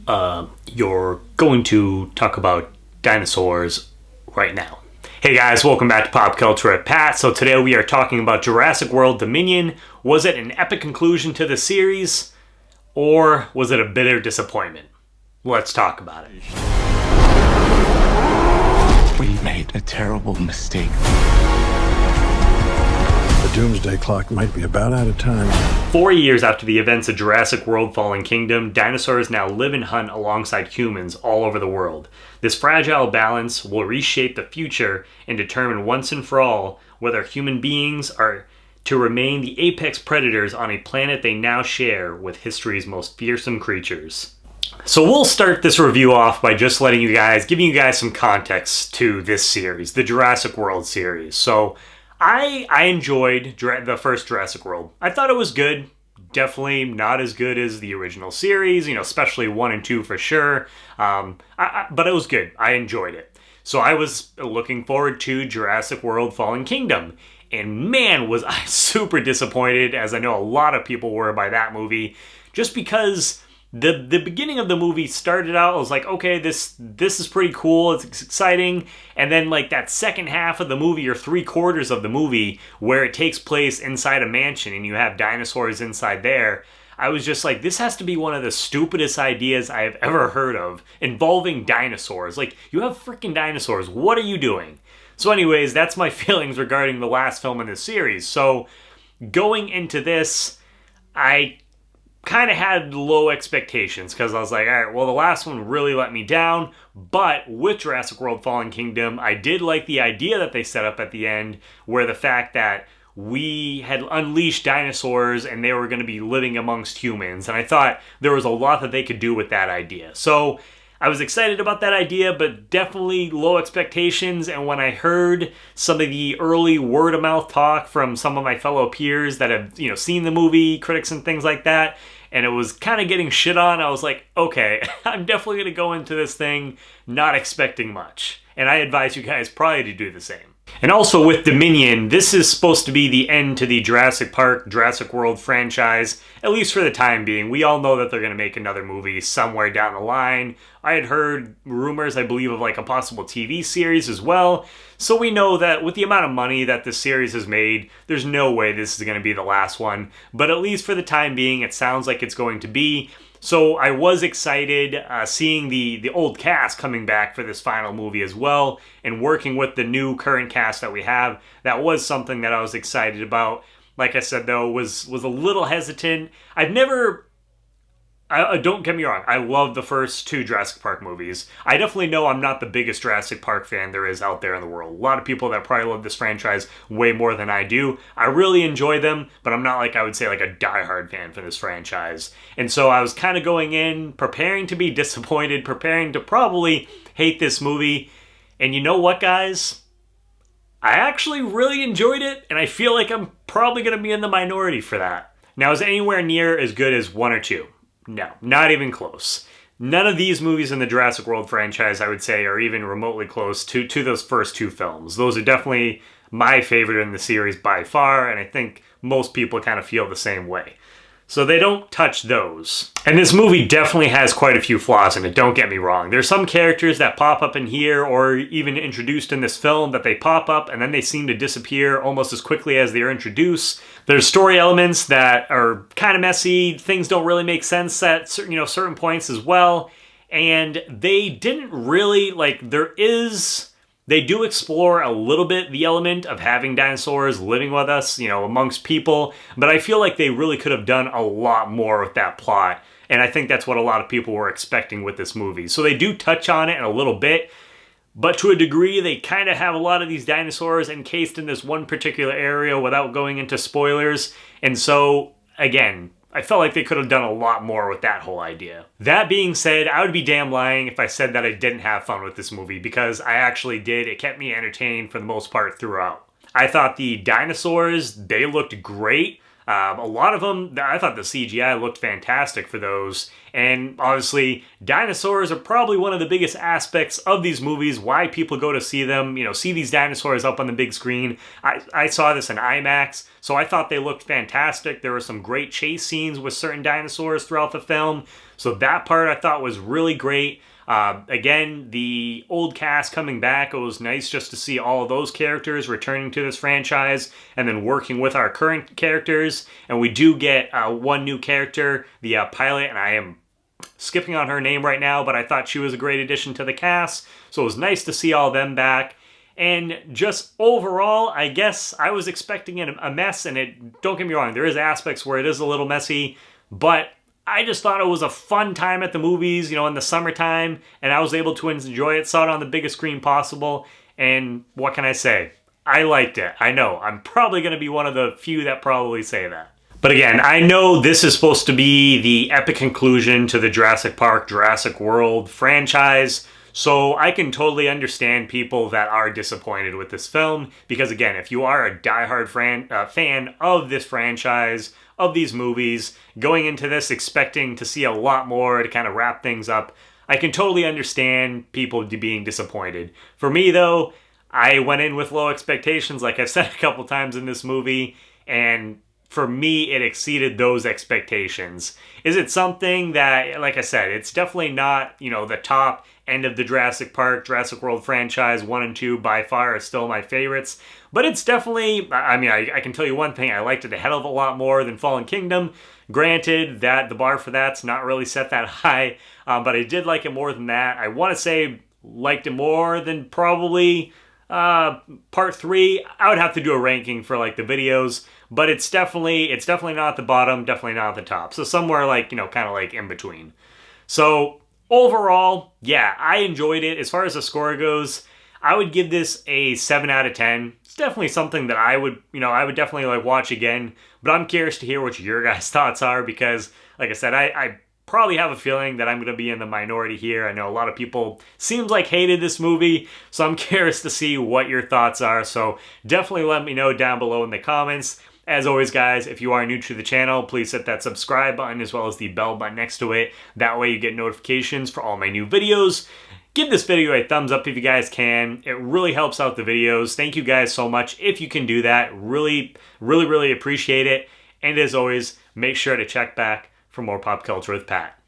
You're going to talk about dinosaurs right now. Hey guys, welcome back to Pop Culture at Pat. So today we are talking about Jurassic World Dominion. Was it an epic conclusion to the series, or was it a bitter disappointment? Let's talk about it. We made a terrible mistake. The doomsday clock might be about out of time. 4 years after the events of Jurassic World Fallen Kingdom, dinosaurs now live and hunt alongside humans all over the world. This fragile balance will reshape the future and determine once and for all whether human beings are to remain the apex predators on a planet they now share with history's most fearsome creatures. So we'll start this review off by just giving you guys some context to this series, the Jurassic World series. So I enjoyed the first Jurassic World. I thought it was good. Definitely not as good as the original series, especially 1 and 2 for sure. But it was good. I enjoyed it. So I was looking forward to Jurassic World Fallen Kingdom. And man, was I super disappointed, as I know a lot of people were by that movie, just because the beginning of the movie started out, I was like, okay, this is pretty cool, it's exciting, and then like that second half of the movie, or 3/4 of the movie, where it takes place inside a mansion and you have dinosaurs inside there, I was just like, this has to be one of the stupidest ideas I have ever heard of, involving dinosaurs. Like, you have freaking dinosaurs, what are you doing? So anyways, that's my feelings regarding the last film in this series. So going into this, I kind of had low expectations, because I was like, all right, well, the last one really let me down, but with Jurassic World Fallen Kingdom, I did like the idea that they set up at the end, where the fact that we had unleashed dinosaurs and they were going to be living amongst humans, and I thought there was a lot that they could do with that idea. So I was excited about that idea, but definitely low expectations. And when I heard some of the early word-of-mouth talk from some of my fellow peers that have, seen the movie, critics and things like that, and it was kind of getting shit on, I was like, okay, I'm definitely going to go into this thing not expecting much. And I advise you guys probably to do the same. And also with Dominion, this is supposed to be the end to the Jurassic Park, Jurassic World franchise, at least for the time being. We all know that they're going to make another movie somewhere down the line. I had heard rumors, I believe, of like a possible TV series as well. So we know that with the amount of money that this series has made, there's no way this is going to be the last one. But at least for the time being, it sounds like it's going to be. So I was excited seeing the old cast coming back for this final movie as well, and working with the new current cast that we have. That was something that I was excited about. Like I said, though, was a little hesitant. Don't get me wrong, I love the first 2 Jurassic Park movies. I definitely know I'm not the biggest Jurassic Park fan there is out there in the world. A lot of people that probably love this franchise way more than I do. I really enjoy them, but I'm not like, I would say, like a diehard fan for this franchise. And so I was kind of going in, preparing to be disappointed, preparing to probably hate this movie. And you know what, guys? I actually really enjoyed it, and I feel like I'm probably going to be in the minority for that. Now, is it anywhere near as good as 1 or 2? No, not even close. None of these movies in the Jurassic World franchise, I would say, are even remotely close to those first 2 films. Those are definitely my favorite in the series by far, and I think most people kind of feel the same way. So they don't touch those. And this movie definitely has quite a few flaws in it, don't get me wrong. There's some characters that pop up in here, or even introduced in this film, that they pop up and then they seem to disappear almost as quickly as they're introduced. There's story elements that are kind of messy. Things don't really make sense at certain points as well. And they didn't really, they do explore a little bit the element of having dinosaurs living with us, amongst people. But I feel like they really could have done a lot more with that plot. And I think that's what a lot of people were expecting with this movie. So they do touch on it in a little bit. But to a degree, they kind of have a lot of these dinosaurs encased in this one particular area without going into spoilers. And so, again, I felt like they could have done a lot more with that whole idea. That being said, I would be damn lying if I said that I didn't have fun with this movie, because I actually did. It kept me entertained for the most part throughout. I thought the dinosaurs, they looked great. A lot of them, I thought the CGI looked fantastic for those. And obviously, dinosaurs are probably one of the biggest aspects of these movies, why people go to see them, see these dinosaurs up on the big screen. I saw this in IMAX, so I thought they looked fantastic. There were some great chase scenes with certain dinosaurs throughout the film, so that part I thought was really great. Again, the old cast coming back, it was nice just to see all of those characters returning to this franchise and then working with our current characters. And we do get one new character, the pilot, and I am skipping on her name right now, but I thought she was a great addition to the cast. So it was nice to see all of them back. And just overall, I guess I was expecting a mess, and don't get me wrong, there is aspects where it is a little messy, but I just thought it was a fun time at the movies, in the summertime, and I was able to enjoy it, saw it on the biggest screen possible, and what can I say? I liked it. I know, I'm probably going to be one of the few that probably say that. But again, I know this is supposed to be the epic conclusion to the Jurassic Park, Jurassic World franchise, so I can totally understand people that are disappointed with this film, because again, if you are a diehard fan of this franchise, of these movies, going into this expecting to see a lot more to kind of wrap things up, I can totally understand people being disappointed. For me though, I went in with low expectations, like I've said a couple times in this movie, and for me, it exceeded those expectations. Is it something that, like I said, it's definitely not, the top end of the Jurassic Park, Jurassic World franchise. 1 and 2 by far are still my favorites. But it's definitely, I can tell you one thing, I liked it a hell of a lot more than Fallen Kingdom. Granted that the bar for that's not really set that high, but I did like it more than that. I want to say liked it more than probably part 3. I would have to do a ranking for like the videos, but it's definitely not at the bottom, definitely not at the top. So somewhere like, kind of like in between. So overall, yeah, I enjoyed it. As far as the score goes, I would give this a 7 out of 10. It's definitely something that I would definitely like watch again, but I'm curious to hear what your guys' thoughts are, because like I said, I probably have a feeling that I'm going to be in the minority here. I know a lot of people seems like hated this movie, so I'm curious to see what your thoughts are. So definitely let me know down below in the comments. As always, guys, if you are new to the channel, please hit that subscribe button as well as the bell button next to it. That way you get notifications for all my new videos. Give this video a thumbs up if you guys can. It really helps out the videos. Thank you guys so much if you can do that. Really, really, really appreciate it. And as always, make sure to check back for more Pop Culture with Pat.